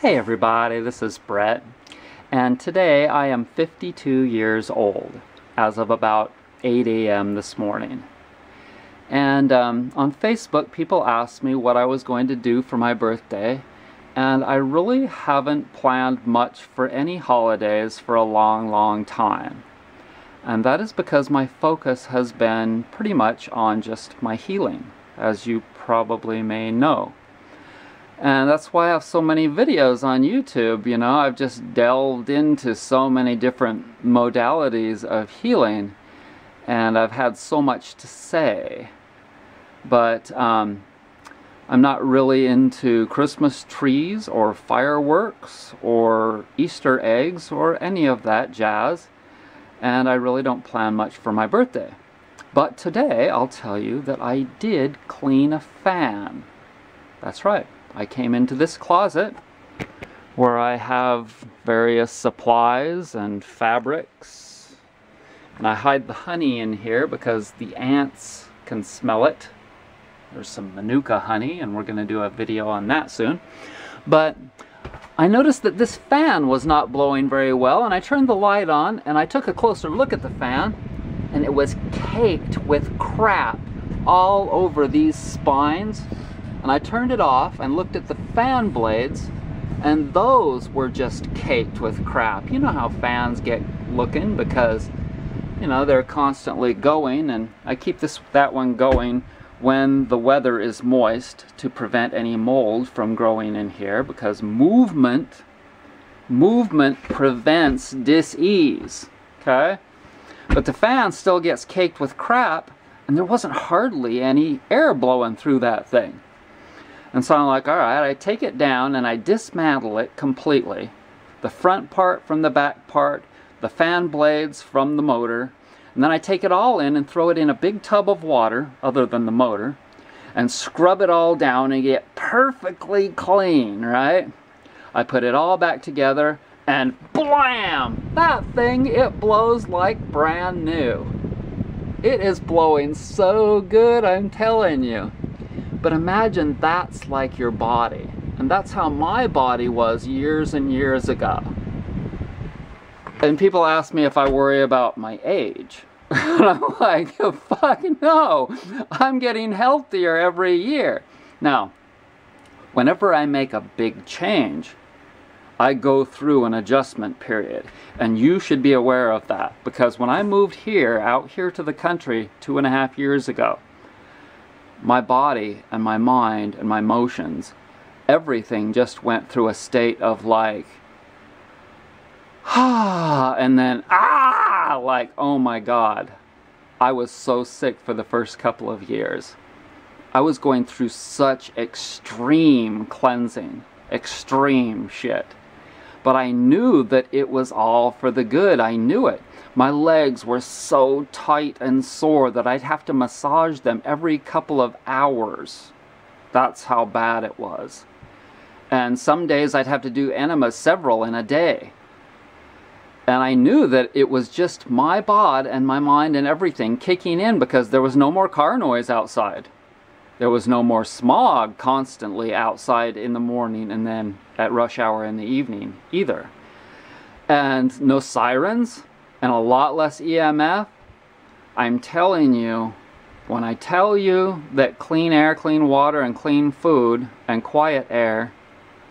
Hey everybody, this is Brett, and today I am 52 years old, as of about 8 a.m. this morning. And on Facebook, people asked me what I was going to do for my birthday, and I really haven't planned much for any holidays for a long time. And that is because my focus has been pretty much on just my healing, as you probably may know. And that's why I have so many videos on YouTube. You know, I've just delved into so many different modalities of healing, and I've had so much to say. But I'm not really into Christmas trees or fireworks or Easter eggs or any of that jazz, and I really don't plan much for my birthday. But today I'll tell you that I did clean a fan. That's right. I came into this closet where I have various supplies and fabrics, and I hide the honey in here because the ants can smell it. There's some Manuka honey, and we're going to do a video on that soon. But I noticed that this fan was not blowing very well, and I turned the light on and I took a closer look at the fan, and it was caked with crap all over these spines. And I turned it off and looked at the fan blades, and those were just caked with crap. You know how fans get looking because, you know, they're constantly going, and I keep that one going when the weather is moist to prevent any mold from growing in here, because movement prevents dis-ease, okay? But the fan still gets caked with crap, and there wasn't hardly any air blowing through that thing. And so I'm like, all right, I take it down and I dismantle it completely. The front part from the back part, the fan blades from the motor, and then I take it all in and throw it in a big tub of water, other than the motor, and scrub it all down and get perfectly clean, right? I put it all back together and blam! That thing, it blows like brand new. It is blowing so good, I'm telling you. But imagine that's like your body. And that's how my body was years and years ago. And people ask me if I worry about my age. And I'm like, fuck no! I'm getting healthier every year. Now, whenever I make a big change, I go through an adjustment period. And you should be aware of that. Because when I moved here, out here to the country 2.5 years ago, my body and my mind and my emotions, everything just went through a state of like, and then, like, oh my God. I was so sick for the first couple of years. I was going through such extreme cleansing, extreme shit. But I knew that it was all for the good. I knew it. My legs were so tight and sore that I'd have to massage them every couple of hours. That's how bad it was. And some days I'd have to do enemas, several in a day. And I knew that it was just my bod and my mind and everything kicking in because there was no more car noise outside. There was no more smog constantly outside in the morning and then at rush hour in the evening either. And no sirens. And a lot less EMF. I'm telling you, when I tell you that clean air, clean water, and clean food, and quiet air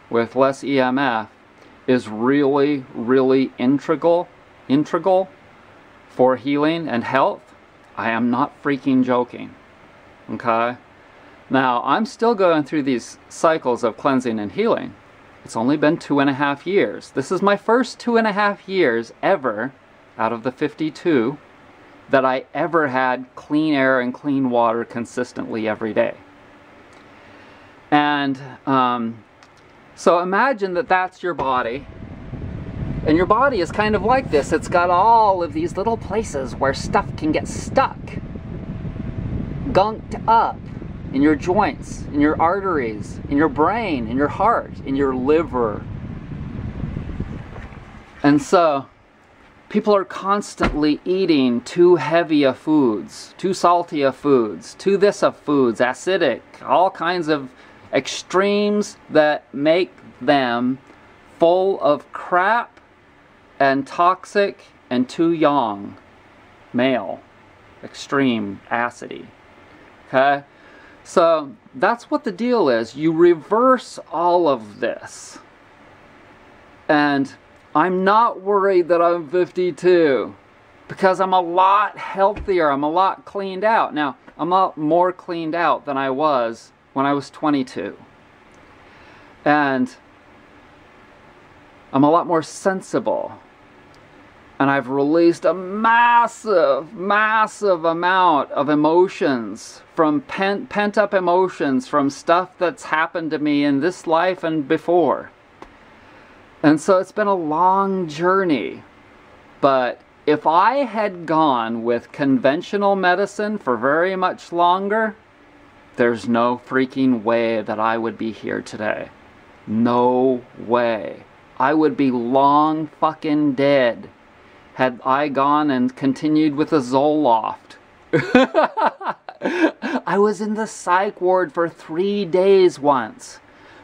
with less EMF is really, really integral for healing and health, I am not freaking joking. Okay? Now, I'm still going through these cycles of cleansing and healing. It's only been 2.5 years. This is my first 2.5 years ever out of the 52 that I ever had clean air and clean water consistently every day. And so imagine that that's your body. And your body is kind of like this. It's got all of these little places where stuff can get stuck, gunked up in your joints, in your arteries, in your brain, in your heart, in your liver. And so people are constantly eating too heavy of foods, too salty of foods, too this of foods, acidic, all kinds of extremes that make them full of crap and toxic and too young, male, extreme acidity. Okay? So that's what the deal is. You reverse all of this. And I'm not worried that I'm 52 because I'm a lot healthier. I'm a lot cleaned out. Now, I'm a lot more cleaned out than I was when I was 22. And I'm a lot more sensible. And I've released a massive, massive amount of emotions, from pent-up emotions, from stuff that's happened to me in this life and before. And so it's been a long journey. But if I had gone with conventional medicine for very much longer, there's no freaking way that I would be here today. No way. I would be long fucking dead had I gone and continued with the Zoloft. I was in the psych ward for 3 days once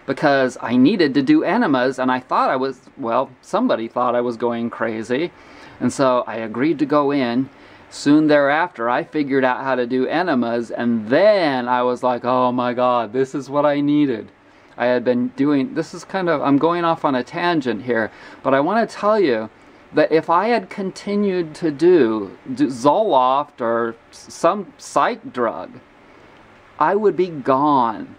because I needed to do enemas, and I thought I was, well, somebody thought I was going crazy. And so I agreed to go in. Soon thereafter, I figured out how to do enemas, and then I was like, oh my God, this is what I needed. I had been doing, this is kind of, I'm going off on a tangent here, but I want to tell you that if I had continued to do Zoloft or some psych drug, I would be gone.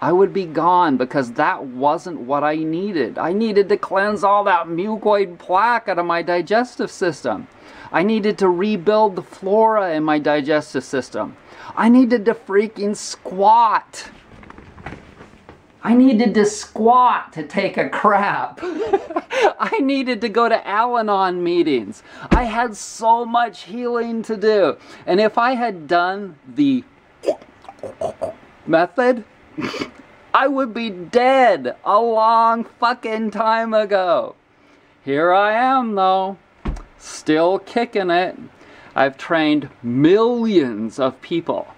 I would be gone because that wasn't what I needed. I needed to cleanse all that mucoid plaque out of my digestive system. I needed to rebuild the flora in my digestive system. I needed to freaking squat. I needed to squat to take a crap. I needed to go to Al-Anon meetings. I had so much healing to do. And if I had done the method, I would be dead a long fucking time ago. Here I am though, still kicking it. I've trained millions of people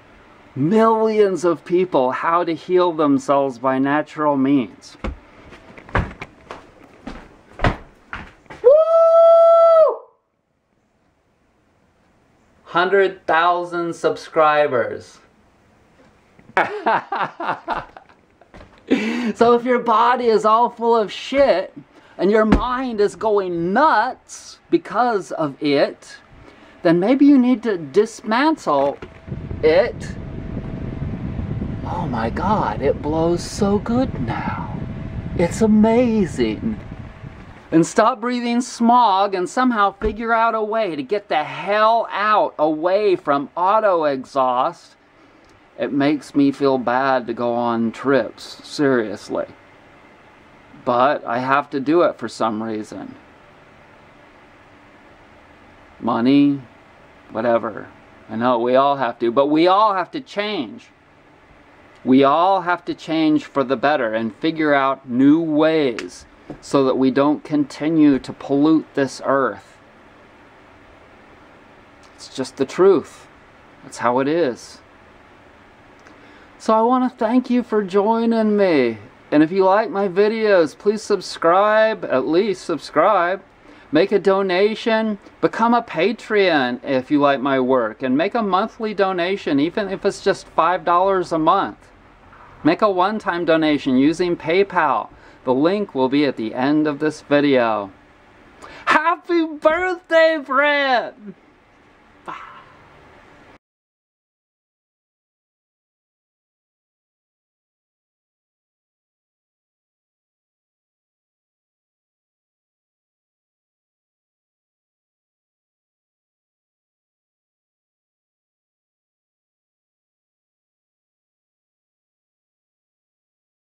how to heal themselves by natural means. Woo! 100,000 subscribers. So if your body is all full of shit and your mind is going nuts because of it, then maybe you need to dismantle it. Oh my God, it blows so good now. It's amazing. And stop breathing smog and somehow figure out a way to get the hell out away from auto exhaust. It makes me feel bad to go on trips, seriously. But I have to do it for some reason. Money, whatever. I know we all have to, but we all have to change. We all have to change for the better and figure out new ways so that we don't continue to pollute this earth. It's just the truth. That's how it is. So I want to thank you for joining me. And if you like my videos, please subscribe, at least subscribe. Make a donation, become a Patreon if you like my work, and make a monthly donation, even if it's just $5 a month. Make a one-time donation using PayPal. The link will be at the end of this video. Happy birthday, Brett! Bye.